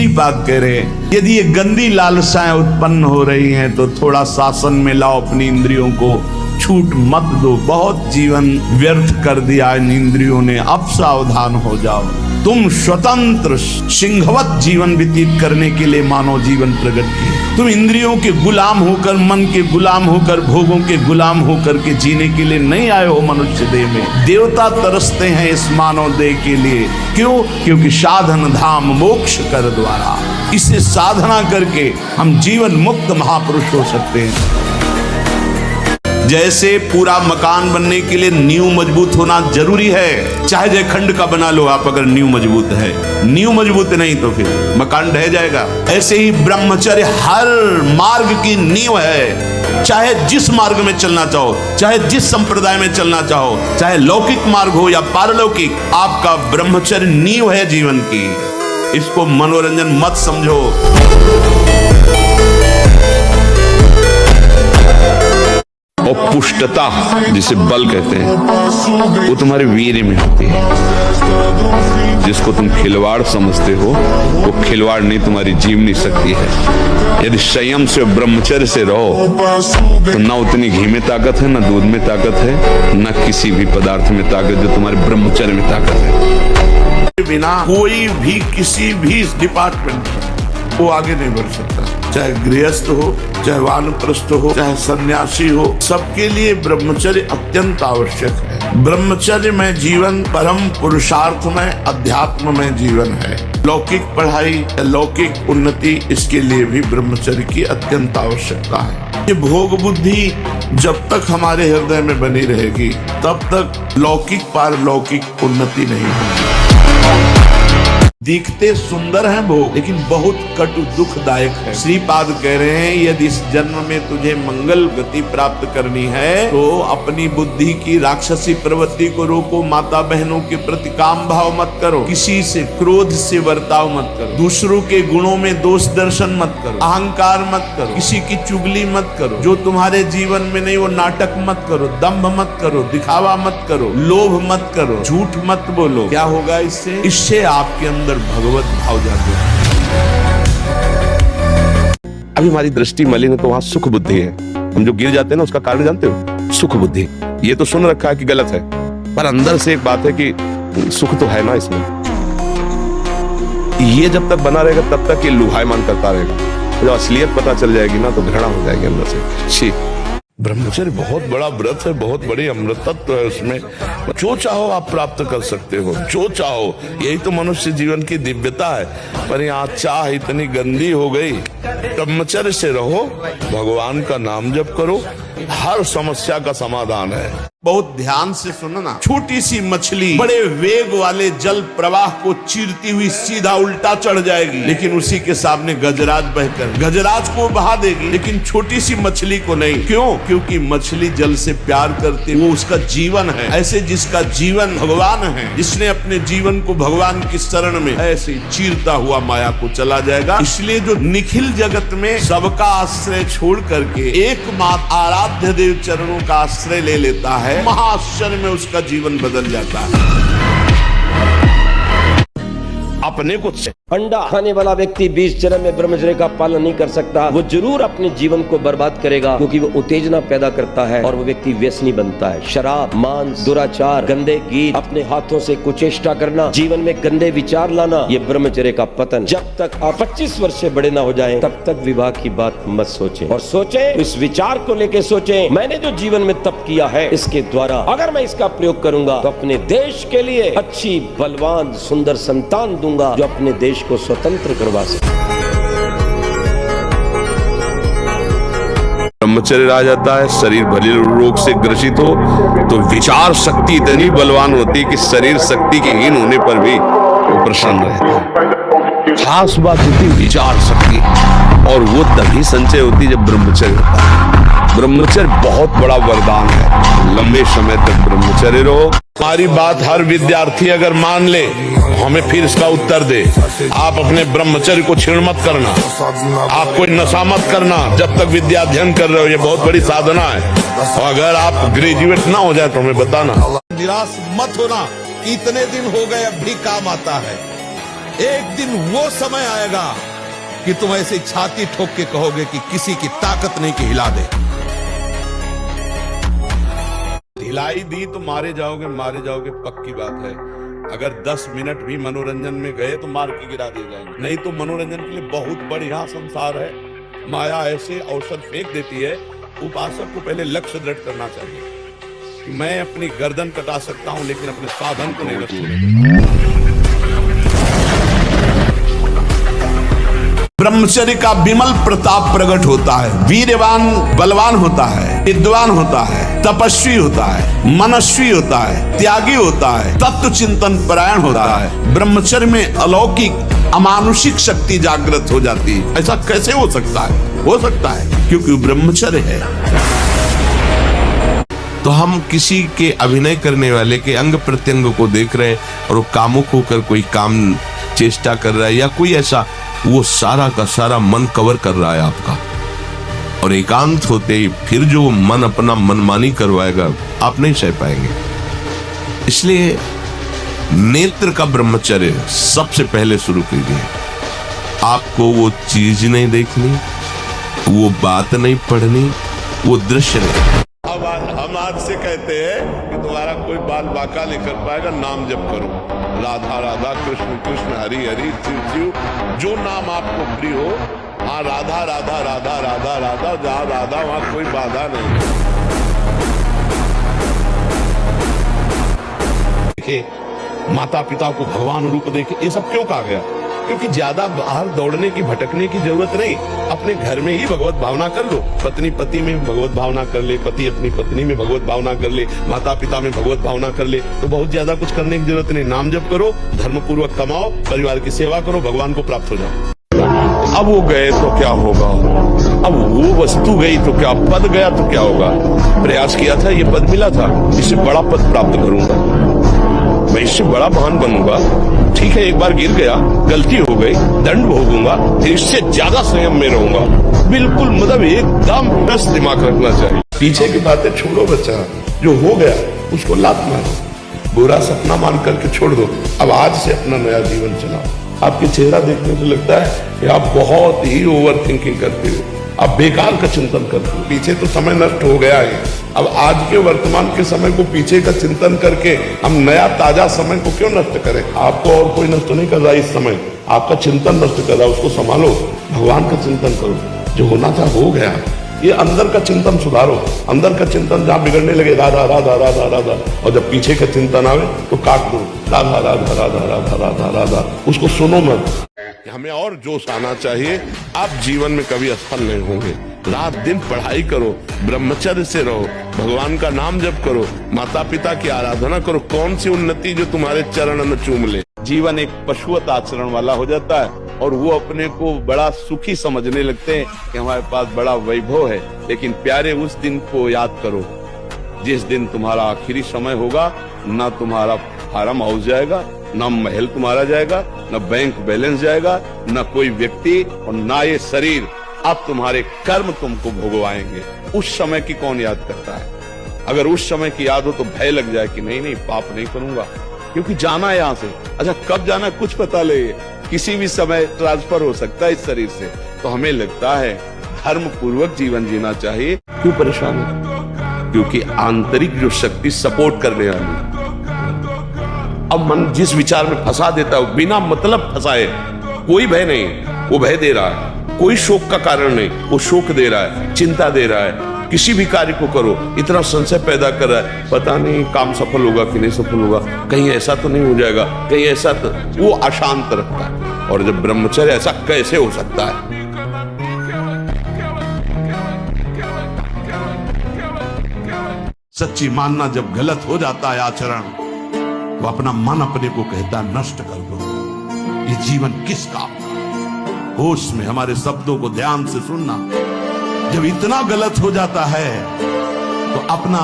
श्रीपाद कह रहे हैं, यदि ये गंदी लालसाएं उत्पन्न हो रही हैं तो थोड़ा शासन में लाओ अपनी इंद्रियों को, छूट मत दो। बहुत जीवन व्यर्थ कर दिया इन इंद्रियों ने, अब सावधान हो जाओ। तुम स्वतंत्र सिंहवत जीवन व्यतीत करने के लिए मानव जीवन प्रकट किए। तुम इंद्रियों के गुलाम होकर, मन के गुलाम होकर, भोगों के गुलाम होकर के जीने के लिए नहीं आए हो मनुष्य देह में। देवता तरसते हैं इस मानव देह के लिए। क्यों? क्योंकि साधन धाम मोक्ष कर द्वारा, इसे साधना करके हम जीवन मुक्त महापुरुष हो सकते हैं। जैसे पूरा मकान बनने के लिए नींव मजबूत होना जरूरी है, चाहे जयखंड का बना लो आप, अगर नींव मजबूत है, नींव मजबूत नहीं तो फिर मकान ढह जाएगा। ऐसे ही ब्रह्मचर्य हर मार्ग की नींव है। चाहे जिस मार्ग में चलना चाहो, चाहे जिस संप्रदाय में चलना चाहो, चाहे लौकिक मार्ग हो या पारलौकिक, आपका ब्रह्मचर्य नींव है जीवन की। इसको मनोरंजन मत समझो। और पुष्टता जिसे बल कहते हैं, वो तुम्हारे वीर्य में होती है। जिसको तुम खिलवाड़ समझते हो, वो खिलवाड़ नहीं, तुम्हारी जीवनी शक्ति है। यदि संयम से ब्रह्मचर्य से रहो तो ना उतनी घी में ताकत है, ना दूध में ताकत है, ना किसी भी पदार्थ में ताकत जो तुम्हारे ब्रह्मचर्य में ताकत है। बिना कोई भी किसी भी डिपार्टमेंट में वो आगे नहीं बढ़ सकता। चाहे गृहस्थ हो, चाहे वानप्रस्थ हो, चाहे सन्यासी हो, सबके लिए ब्रह्मचर्य अत्यंत आवश्यक है। ब्रह्मचर्य में जीवन परम पुरुषार्थ में, अध्यात्म में जीवन है। लौकिक पढ़ाई, लौकिक उन्नति, इसके लिए भी ब्रह्मचर्य की अत्यंत आवश्यकता है। ये भोग बुद्धि जब तक हमारे हृदय में बनी रहेगी, तब तक लौकिक पारलौकिक उन्नति नहीं होगी। दिखते सुंदर हैं भोग, लेकिन बहुत कटु दुखदायक है। श्रीपाद कह रहे हैं, यदि इस जन्म में तुझे मंगल गति प्राप्त करनी है तो अपनी बुद्धि की राक्षसी प्रवृत्ति को रोको। माता बहनों के प्रति काम भाव मत करो, किसी से क्रोध से बर्ताव मत करो, दूसरों के गुणों में दोष दर्शन मत करो, अहंकार मत करो, किसी की चुगली मत करो, जो तुम्हारे जीवन में नहीं वो नाटक मत करो, दंभ मत करो, दिखावा मत करो, लोभ मत करो, झूठ मत बोलो। क्या होगा इससे? इससे आपके अंदर भगवत भाव जाते हैं। अभी हमारी दृष्टि मलिन है तो वहां सुख बुद्धि है। हम जो गिर जाते हैं ना, उसका कारण जानते हो? सुख बुद्धि। ये तो सुन रखा है कि गलत है, पर अंदर से एक बात है कि सुख तो है ना इसमें। ये जब तक बना रहेगा तब तक ये लुभायमान करता रहेगा। जब असलियत पता चल जाएगी ना तो घृणा हो जाएगी अंदर से। छी, ब्रह्मचर्य बहुत बड़ा व्रत है, बहुत बड़ी अमृत तत्व है उसमें। जो चाहो आप प्राप्त कर सकते हो, जो चाहो। यही तो मनुष्य जीवन की दिव्यता है। पर यहाँ चाह इतनी गंदी हो गई। ब्रह्मचर्य से रहो, भगवान का नाम जप करो, हर समस्या का समाधान है। बहुत ध्यान से सुनना। छोटी सी मछली बड़े वेग वाले जल प्रवाह को चीरती हुई सीधा उल्टा चढ़ जाएगी, लेकिन उसी के सामने गजराज बहकर गजराज को बहा देगी, लेकिन छोटी सी मछली को नहीं। क्यों? क्योंकि मछली जल से प्यार करती, वो उसका जीवन है। ऐसे जिसका जीवन भगवान है, जिसने अपने जीवन को भगवान की शरण में ऐसे चीरता हुआ माया को चला जाएगा। इसलिए जो निखिल जगत में सबका आश्रय छोड़ करके एकमात्र आराध्य देव चरणों का आश्रय ले लेता है, महाश्चर्य में उसका जीवन बदल जाता है। अपने को अंडा खाने वाला व्यक्ति 20 जन्म में ब्रह्मचर्य का पालन नहीं कर सकता। वो जरूर अपने जीवन को बर्बाद करेगा, क्योंकि वो उत्तेजना पैदा करता है और वो व्यक्ति व्यसनी बनता है। शराब, मांस, दुराचार, गंदे गीत, अपने हाथों से कुचेष्टा करना, जीवन में गंदे विचार लाना, ये ब्रह्मचर्य का पतन। जब तक आप 25 वर्ष से बड़े ना हो जाएं, तब तक विवाह की बात मत सोचें। और सोचें तो इस विचार को लेके सोचें, मैंने जो जीवन में तप किया है, इसके द्वारा अगर मैं इसका प्रयोग करूंगा तो अपने देश के लिए अच्छी, बलवान, सुंदर संतान दूंगा, जो अपने देश को स्वतंत्र करवा सके। ब्रह्मचर्य आ जाता है, शरीर भले रोग से ग्रसित हो तो विचार शक्ति इतनी बलवान होती है कि शरीर शक्ति के हीन होने पर भी वो प्रसन्न रहता है। खास बात होती है विचार शक्ति, और वो तभी संचय होती है जब ब्रह्मचर्य होता है। ब्रह्मचर्य बहुत बड़ा वरदान है। लंबे समय तक ब्रह्मचर्य रहो। हमारी बात हर विद्यार्थी अगर मान ले, हमें फिर इसका उत्तर दे। आप अपने ब्रह्मचर्य को छीण मत करना, आप कोई नशा मत करना जब तक विद्या अध्ययन कर रहे हो। ये बहुत बड़ी साधना है। और अगर आप ग्रेजुएट ना हो जाए तो हमें बताना। निराश मत होना, इतने दिन हो गए अब भी काम आता है। एक दिन वो समय आएगा कि तुम ऐसे छाती ठोक के कहोगे कि किसी की ताकत नहीं कि हिला दे। हिलाई दी तो मारे जाओगे पक्की बात है। अगर 10 मिनट भी मनोरंजन में गए तो मार के गिरा दिए जाएंगे। नहीं तो मनोरंजन के लिए बहुत बढ़िया संसार है। माया ऐसे अवसर फेंक देती है, उपासक को पहले लक्ष्य दृढ़ करना चाहिए कि मैं अपनी गर्दन कटा सकता हूं लेकिन अपने साधन को नहीं रख सकता। ब्रह्मचर्य का विमल प्रताप प्रकट होता है। वीरवान बलवान होता है, विद्वान होता है, तपस्वी होता है, मनस्वी होता है, त्यागी होता है, तत्व चिंतन परायण होता है। ब्रह्मचर्य में अलौकिक अमानुषिक शक्ति जागृत हो जाती है। ऐसा कैसे हो सकता है? हो सकता है क्योंकि ब्रह्मचर्य है। तो हम किसी के अभिनय करने वाले के अंग प्रत्यंग को देख रहे हैं और वो कामुक होकर कोई काम चेष्टा कर रहा है या कोई ऐसा, वो सारा का सारा मन कवर कर रहा है आपका। और एकांत होते ही फिर जो मन अपना मनमानी करवाएगा आप नहीं सह पाएंगे। इसलिए नेत्र का ब्रह्मचर्य सबसे पहले शुरू कीजिए। आपको वो चीज नहीं देखनी, वो बात नहीं पढ़नी, वो दृश्य नहीं। हम आज से कहते हैं कि तुम्हारा कोई बाल बाका नहीं कर पाएगा, नाम जप करो। राधा राधा कृष्ण कृष्ण हरि हरि शिव शिव, जो नाम आपको प्रिय हो। हाँ, राधा राधा राधा राधा राधा, जहाँ राधा वहाँ कोई बाधा नहीं। देखिए, माता पिता को भगवान रूप देखे, ये सब क्यों कहा गया? क्योंकि ज्यादा बाहर दौड़ने की भटकने की जरूरत नहीं। अपने घर में ही भगवत भावना कर लो। पत्नी पति में भगवत भावना कर ले, पति अपनी पत्नी में भगवत भावना कर ले, माता पिता में भगवत भावना कर ले, तो बहुत ज्यादा कुछ करने की जरूरत नहीं। नाम जप करो, धर्म पूर्वक कमाओ, परिवार की सेवा करो, भगवान को प्राप्त हो जाओ। अब वो गए तो क्या होगा? अब वो वस्तु गई तो क्या? पद गया तो क्या होगा? प्रयास किया था, ये पद मिला था, इससे बड़ा पद प्राप्त करूंगा, मैं इससे बड़ा महान बनूंगा। ठीक है, एक बार गिर गया, गलती हो गई, दंड भोगूंगा, फिर इससे ज्यादा संयम में रहूंगा। बिल्कुल मतलब एकदम बस दिमाग रखना चाहिए। पीछे की बातें छोड़ो बच्चा, जो हो गया उसको लात मारो, बुरा सपना मान करके छोड़ दो। अब आज से अपना नया जीवन चलाओ। आपके चेहरा देखने से लगता है कि आप बहुत ही ओवर थिंकिंग करते हो, आप बेकार का चिंतन करते हो। पीछे तो समय नष्ट हो गया है, अब आज के वर्तमान के समय को पीछे का चिंतन करके हम नया ताजा समय को क्यों नष्ट करें? आपको और कोई नष्ट नहीं कर रहा, इस समय आपका चिंतन नष्ट कर रहा है, उसको संभालो, भगवान का चिंतन करो। जो होना था हो गया, ये अंदर का चिंतन सुधारो। अंदर का चिंतन जहाँ बिगड़ने लगे राधा राधा राधा राधा, और जब पीछे का चिंतन आवे तो काट दो, राधा राधा राधा राधा राधा राधा, उसको सुनो मत। हमें और जोश आना चाहिए। आप जीवन में कभी असफल नहीं होंगे। रात दिन पढ़ाई करो, ब्रह्मचर्य से रहो, भगवान का नाम जप करो, माता पिता की आराधना करो। कौन सी उन्नति जो तुम्हारे चरण न चूम ले। जीवन एक पशुवत आचरण वाला हो जाता है और वो अपने को बड़ा सुखी समझने लगते हैं कि हमारे पास बड़ा वैभव है। लेकिन प्यारे, उस दिन को याद करो जिस दिन तुम्हारा आखिरी समय होगा। न तुम्हारा फार्म हाउस जाएगा, न महल तुम्हारा जाएगा, न बैंक बैलेंस जाएगा, न कोई व्यक्ति और न ये शरीर। अब तुम्हारे कर्म तुमको भोगवाएंगे। उस समय की कौन याद करता है? अगर उस समय की याद हो तो भय लग जाए कि नहीं नहीं, पाप नहीं करूंगा, क्योंकि जाना है यहाँ से। अच्छा, कब जाना कुछ पता ले, किसी भी समय ट्रांसफर हो सकता है इस शरीर से। तो हमें लगता है धर्म पूर्वक जीवन जीना चाहिए। क्यों परेशान है? क्योंकि आंतरिक जो शक्ति सपोर्ट करने वाली। अब मन जिस विचार में फंसा देता है, बिना मतलब फंसाए, कोई भय नहीं, वो भय दे रहा है। कोई शोक का कारण नहीं, वो शोक दे रहा है, चिंता दे रहा है। किसी भी कार्य को करो, इतना संशय पैदा कर रहा है, पता नहीं काम सफल होगा कि नहीं सफल होगा, कहीं ऐसा तो नहीं हो जाएगा, कहीं ऐसा तो, वो अशांत रखता है। और जब ब्रह्मचर्य, ऐसा कैसे हो सकता है? सच्ची मानना जब गलत हो जाता है आचरण, तो अपना मन अपने को कहता है नष्ट कर दो, ये जीवन किसका? होश में हमारे शब्दों को ध्यान से सुनना। जब इतना गलत हो जाता है तो अपना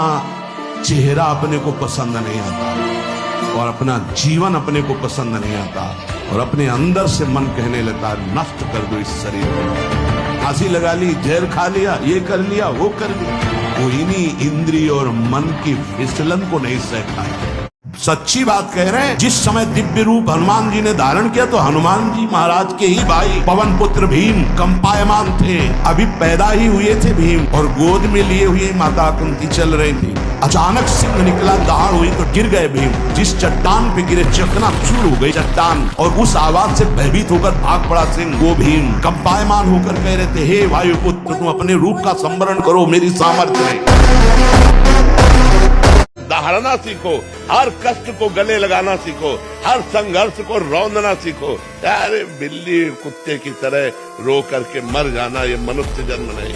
चेहरा अपने को पसंद नहीं आता और अपना जीवन अपने को पसंद नहीं आता और अपने अंदर से मन कहने लगता है नष्ट कर दो इस शरीर को। फांसी लगा ली, जहर खा लिया, ये कर लिया, वो कर लिया, वो इन्हीं इंद्रिय और मन की फिसलन को नहीं सहता है। सच्ची बात कह रहे हैं। जिस समय दिव्य रूप हनुमान जी ने धारण किया तो हनुमान जी महाराज के ही भाई पवन पुत्र भीम कंपायमान थे, अभी पैदा ही हुए थे भीम, और गोद में लिए हुए माता कुंती चल रही थी। अचानक सिंह निकला, दहाड़ हुई तो गिर गए भीम। जिस चट्टान पे गिरे चकनाचूर हो गई चट्टान, और उस आवाज से भयभीत होकर भाग पड़ा सिंह। वो भीम कंपायमान होकर कह रहे थे, हे वायुपुत्र तुम अपने रूप का संवरण करो, मेरी सामर्थ्य है। दहाड़ना सीखो, हर कष्ट को गले लगाना सीखो, हर संघर्ष को रौंदना सीखो। अरे बिल्ली कुत्ते की तरह रो करके मर जाना ये मनुष्य जन्म नहीं।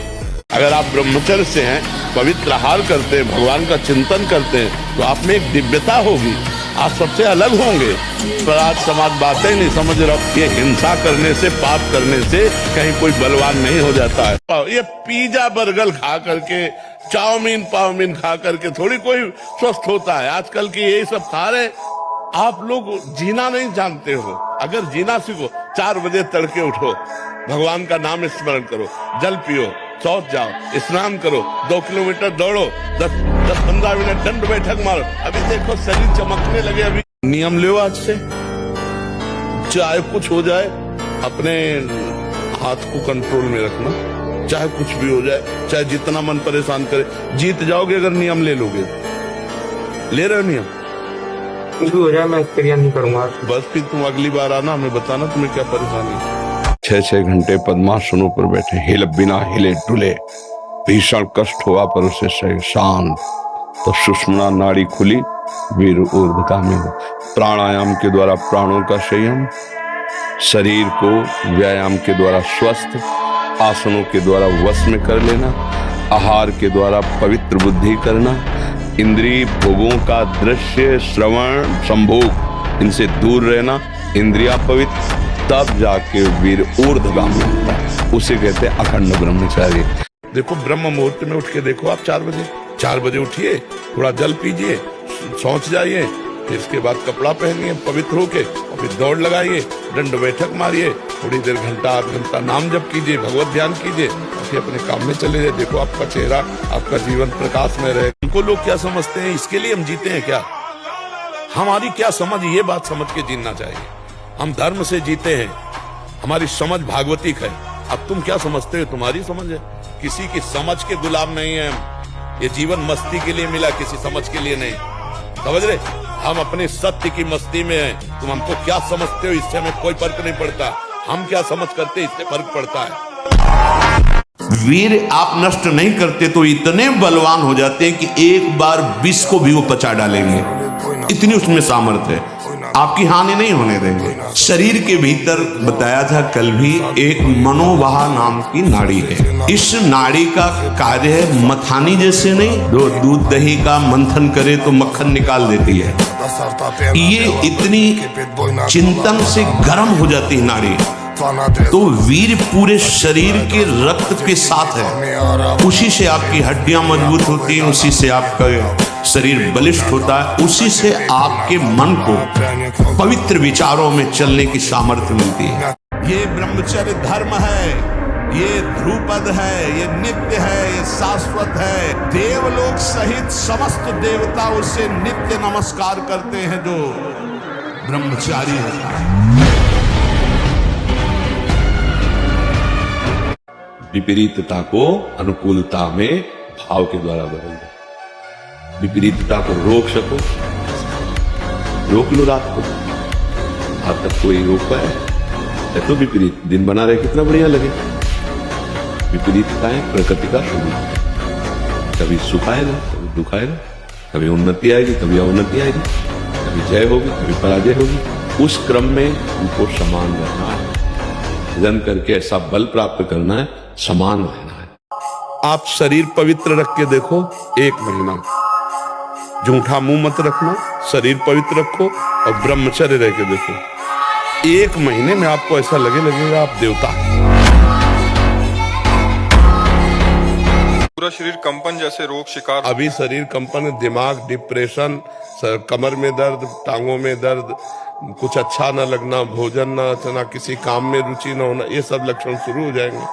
अगर आप ब्रह्मचर्य से हैं, पवित्र आहार करते हैं, भगवान का चिंतन करते हैं, तो आप में एक दिव्यता होगी, आप सबसे अलग होंगे। पर आज समाज बातें नहीं समझ रहा। ये हिंसा करने से, पाप करने से कहीं कोई बलवान नहीं हो जाता है। ये पिज्जा बर्गर खा करके, चाउमीन पाउमीन खा करके थोड़ी कोई स्वस्थ होता है। आजकल की यही सब खा रहे। आप लोग जीना नहीं जानते हो। अगर जीना सीखो, 4 बजे तड़के उठो, भगवान का नाम स्मरण करो, जल पियो, शौच जाओ, स्नान करो, 2 किलोमीटर दौड़ो, 10-15 मिनट दंड बैठक मारो। अभी देखो शरीर चमकने लगे। अभी नियम लो आज से, चाहे कुछ हो जाए अपने हाथ को कंट्रोल में रखना, चाहे कुछ भी हो जाए, चाहे जितना मन परेशान करे। जीत जाओगे अगर नियम ले लोगे। ले रहे हो नियम? कुछ भी हो जाए मैं क्रिया नहीं करूंगा। बस फिर तुम अगली बार आना, हमें बताना तुम्हें क्या परेशानी है। 6-6 घंटे पद्मासनों पर बैठे, हिल बिना हिले डुले, भीषण कष्ट हुआ पर उसे शांत, तो सुषुम्ना नाड़ी खुली, वीर ऊर्ध्वगामी। प्राणायाम के द्वारा प्राणों का संयम, शरीर को व्यायाम के द्वारा स्वस्थ, आसनों के द्वारा वश में कर लेना, आहार के द्वारा पवित्र बुद्धि करना, इंद्रिय भोगों का दृश्य श्रवण संभोग इनसे दूर रहना, इंद्रिया पवित्र, तब जाके वीर ऊर्ध्वगामी होता है। उसे कहते हैं अखंड ब्रह्मचारी। देखो ब्रह्म मुहूर्त में उठ के देखो आप 4 बजे उठिए, थोड़ा जल पीजिए, शौच जाइए, फिर इसके बाद कपड़ा पहनिए पवित्र होके, और फिर दौड़ लगाइए, दंड बैठक मारिए, थोड़ी देर घंटा 8 घंटा नाम जप कीजिए, भगवत ध्यान कीजिए, फिर अपने काम में चले जाए। देखो आपका चेहरा, आपका जीवन प्रकाश में रहे। उनको लोग क्या समझते हैं, इसके लिए हम जीते हैं क्या? हमारी क्या समझ, ये बात समझ के जीना चाहिए। हम धर्म से जीते हैं, हमारी समझ भागवतिक है। अब तुम क्या समझते हो, तुम्हारी समझ है। किसी की समझ के गुलाम नहीं है हम। ये जीवन मस्ती के लिए मिला, किसी समझ के लिए नहीं। समझ रहे? हम अपने सत्य की मस्ती में हैं। तुम हमको क्या समझते हो, इससे हमें कोई फर्क नहीं पड़ता। हम क्या समझ करते, इससे फर्क पड़ता है। वीर आप नष्ट नहीं करते तो इतने बलवान हो जाते हैं कि एक बार विष को भी वो पचा डालेंगे, इतनी उसमें सामर्थ्य है, आपकी हानि नहीं होने देंगे। शरीर के भीतर बताया था कल भी, एक मनोवाह नाम की नाड़ी है। इस नाड़ी का कार्य है मथानी जैसे नहीं, जो दूध दही का मंथन करे तो मक्खन निकाल देती है, ये इतनी चिंतन से गर्म हो जाती है नाड़ी। तो वीर पूरे शरीर के रक्त के साथ है, उसी से आपकी हड्डियां मजबूत होती हैं, उसी से आपका शरीर बलिष्ठ होता है, उसी से आपके मन को पवित्र विचारों में चलने की सामर्थ्य मिलती है। ये ब्रह्मचर्य धर्म है, ये ध्रुपद है, ये नित्य है, ये शाश्वत है। देवलोक सहित समस्त देवता उसे नित्य नमस्कार करते हैं जो ब्रह्मचारी होता है। विपरीतता को अनुकूलता में भाव के द्वारा बदल दो। विपरीतता को रोक सको, रोक लो रात को। आज तक कोई रोक पाया है? तो विपरीत दिन बना रहे, कितना बढ़िया लगे। विपरीतताएं प्रकृति का स्वरूप, कभी सुख आएगा, कभी दुख आएगा, कभी उन्नति आएगी, कभी अवनति आएगी, कभी जय होगी, कभी पराजय होगी। उस क्रम में उनको समान रहना है, जन करके ऐसा बल प्राप्त करना है, समान रहना है। आप शरीर पवित्र रख के देखो, 1 महीना झूठा मुंह मत रखना, शरीर पवित्र रखो और ब्रह्मचर्य रह के देखो। 1 महीने में आपको ऐसा लगेगा आप देवता। पूरा शरीर कंपन जैसे रोग शिकार। अभी शरीर कंपन, दिमाग डिप्रेशन, कमर में दर्द, टांगों में दर्द, कुछ अच्छा न लगना, भोजन न अच्छा, किसी काम में रुचि न होना, ये सब लक्षण शुरू हो जाएंगे,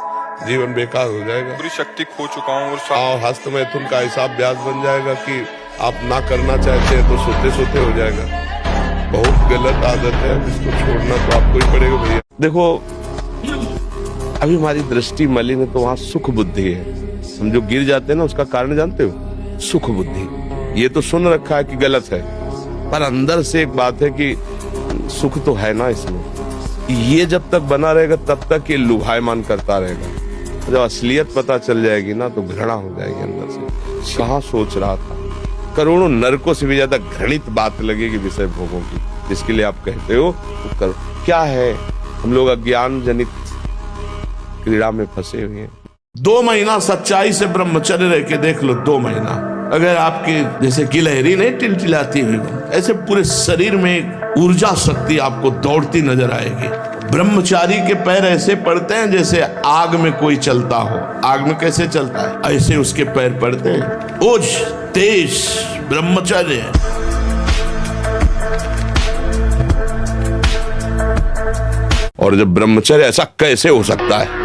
जीवन बेकार हो जाएगा। पूरी शक्ति खो चुका हूँ। और हस्त मैथुन का ऐसा अभ्यास बन जाएगा कि आप ना करना चाहते हैं तो सोते सोते हो जाएगा। बहुत गलत आदत है, इसको छोड़ना तो आपको ही पड़ेगा भैया। देखो अभी हमारी दृष्टि मलिन है तो वहां सुख बुद्धि है। हम जो गिर जाते हैं ना उसका कारण जानते हो? सुख बुद्धि। ये तो सुन रखा है कि गलत है, पर अंदर से एक बात है कि सुख तो है ना इसमें। ये जब तक बना रहेगा तब तक ये लुभायमान करता रहेगा। जब असलियत पता चल जाएगी ना तो घृणा हो जाएगी अंदर से। कहाँ सोच रहा था, करोड़ों नरकों से भी ज्यादा घृणित बात लगेगी विषय भोगों की, जिसके लिए आप कहते हो तो करो। क्या है, हम लोग अज्ञान जनित क्रीड़ा में फंसे हुए हैं। 2 महीना सच्चाई से ब्रह्मचर्य रह के देख लो। 2 महीना अगर आपकी जैसे गिलहरी नहीं टिलटिलाती हुई, ऐसे पूरे शरीर में एक ऊर्जा शक्ति आपको दौड़ती नजर आएगी। ब्रह्मचारी के पैर ऐसे पड़ते हैं जैसे आग में कोई चलता हो। आग में कैसे चलता है, ऐसे उसके पैर पड़ते हैं। ओज तेज ब्रह्मचर्य है। और जब ब्रह्मचर्य, ऐसा कैसे हो सकता है?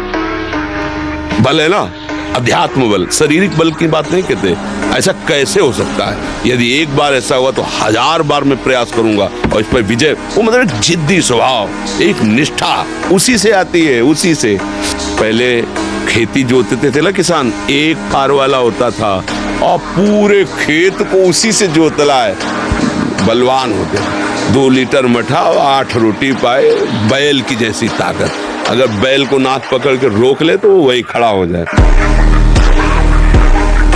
बल है ना, अध्यात्म बल, शारीरिक बल की बात नहीं कहते। ऐसा कैसे हो सकता है? यदि एक बार ऐसा हुआ तो 1000 बार मैं प्रयास करूंगा और इस पर विजय। वो मतलब एक जिद्दी स्वभाव, एक निष्ठा उसी से आती है। उसी से पहले खेती जोतते थे ना किसान, एक फार वाला होता था और पूरे खेत को उसी से जोतला है। बलवान होते, 2 लीटर मठा और 8 रोटी पाए। बैल की जैसी ताकत। अगर बैल को नाक पकड़ के रोक ले तो वो वही खड़ा हो जाए।